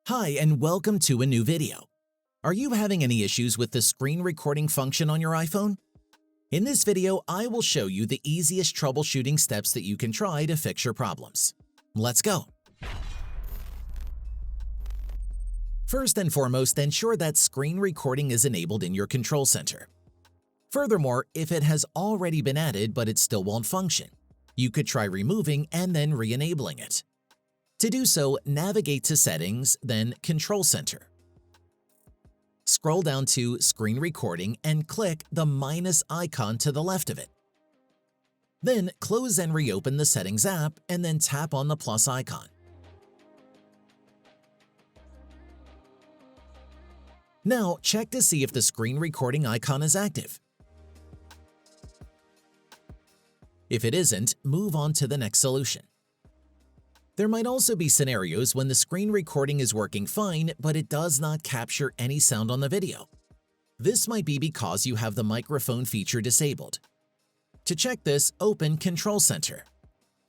Hi and welcome to a new video. Are you having any issues with the screen recording function on your iPhone? In this video, I will show you the easiest troubleshooting steps that you can try to fix your problems. Let's go. First and foremost, ensure that screen recording is enabled in your control center. Furthermore, if it has already been added but it still won't function, you could try removing and then re-enabling it. To do so, navigate to Settings, then Control Center. Scroll down to Screen Recording and click the minus icon to the left of it. Then close and reopen the Settings app and then tap on the plus icon. Now check to see if the screen recording icon is active. If it isn't, move on to the next solution. There might also be scenarios when the screen recording is working fine, but it does not capture any sound on the video. This might be because you have the microphone feature disabled. To check this, open Control Center.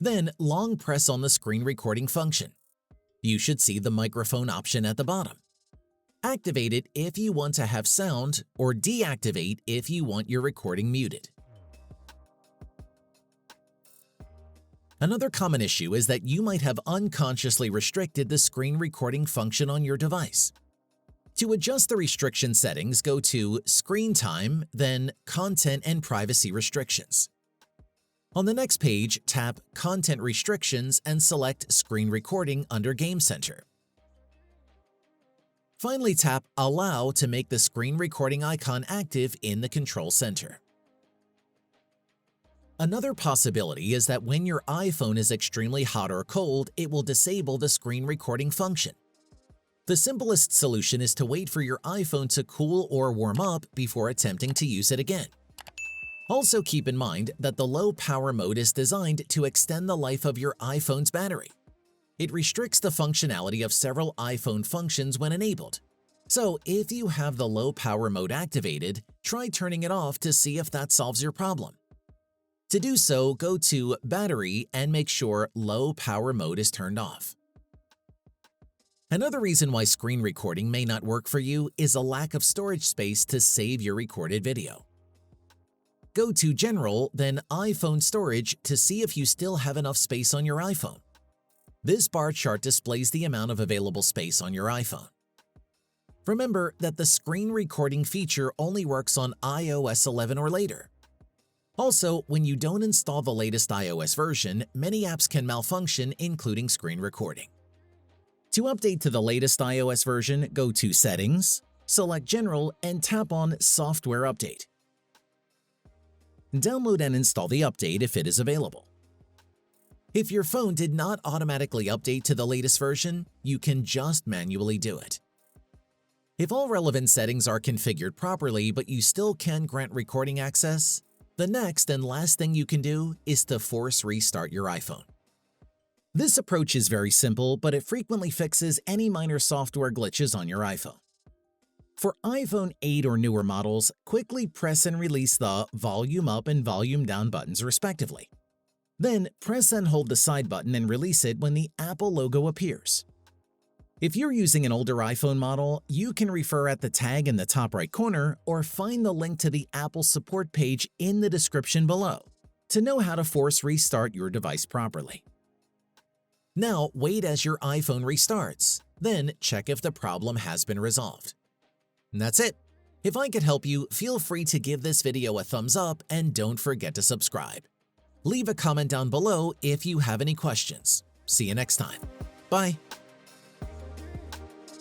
Then long press on the screen recording function. You should see the microphone option at the bottom. Activate it if you want to have sound, or deactivate if you want your recording muted. Another common issue is that you might have unconsciously restricted the screen recording function on your device. To adjust the restriction settings, go to Screen Time, then Content and Privacy Restrictions. On the next page, tap Content Restrictions and select Screen Recording under Game Center. Finally, tap Allow to make the screen recording icon active in the Control Center. Another possibility is that when your iPhone is extremely hot or cold, it will disable the screen recording function. The simplest solution is to wait for your iPhone to cool or warm up before attempting to use it again. Also keep in mind that the low power mode is designed to extend the life of your iPhone's battery. It restricts the functionality of several iPhone functions when enabled. So if you have the low power mode activated, try turning it off to see if that solves your problem. To do so, go to Battery and make sure Low Power Mode is turned off. Another reason why screen recording may not work for you is a lack of storage space to save your recorded video. Go to General, then iPhone Storage to see if you still have enough space on your iPhone. This bar chart displays the amount of available space on your iPhone. Remember that the screen recording feature only works on iOS 11 or later. Also, when you don't install the latest iOS version, many apps can malfunction, including screen recording. To update to the latest iOS version, go to Settings, select General, and tap on Software Update. Download and install the update if it is available. If your phone did not automatically update to the latest version, you can just manually do it. If all relevant settings are configured properly but you still can grant recording access, the next and last thing you can do is to force restart your iPhone. This approach is very simple, but it frequently fixes any minor software glitches on your iPhone. For iPhone 8 or newer models, quickly press and release the volume up and volume down buttons respectively. Then press and hold the side button and release it when the Apple logo appears. If you're using an older iPhone model, you can refer at the tag in the top right corner or find the link to the Apple support page in the description below to know how to force restart your device properly. Now wait as your iPhone restarts, then check if the problem has been resolved. And that's it. If I could help you, feel free to give this video a thumbs up and don't forget to subscribe. Leave a comment down below if you have any questions. See you next time. Bye.